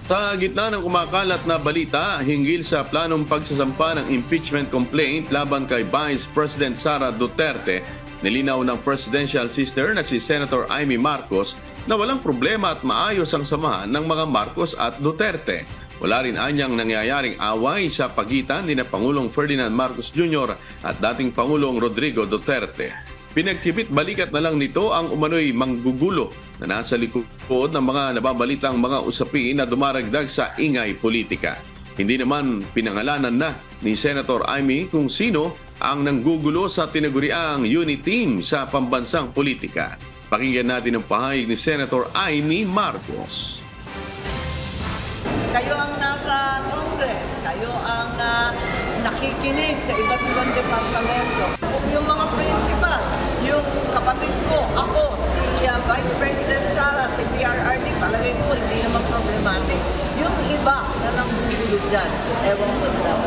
Sa gitna ng kumakalat na balita hinggil sa planong pagsasampa ng impeachment complaint laban kay Vice President Sara Duterte, nilinaw ng presidential sister na si Senator Amy Marcos na walang problema at maayos ang samahan ng mga Marcos at Duterte. Wala rin anyang nangyayaring away sa pagitan ni na Pangulong Ferdinand Marcos Jr. at dating Pangulong Rodrigo Duterte. Pinagkibit balikat na lang nito ang umano'y manggugulo na nasa likod ng mga nababalitang mga usapin na dumaragdag sa ingay politika. Hindi naman pinangalanan na ni Senator Amy kung sino ang nanggugulo sa tinaguriang unit team sa pambansang politika. Pakinggan natin ang pahayag ni Senator Amy Marcos. Kayo ang nasa Congress, kayo ang nakikinig sa iba't ibang departamento. Yung mga principal, yung kapatid ko, ako, si Vice President Sara, si PRRD, palagay ko hindi naman problematic. Yung iba na nanggugulo dyan, ewan ko nila.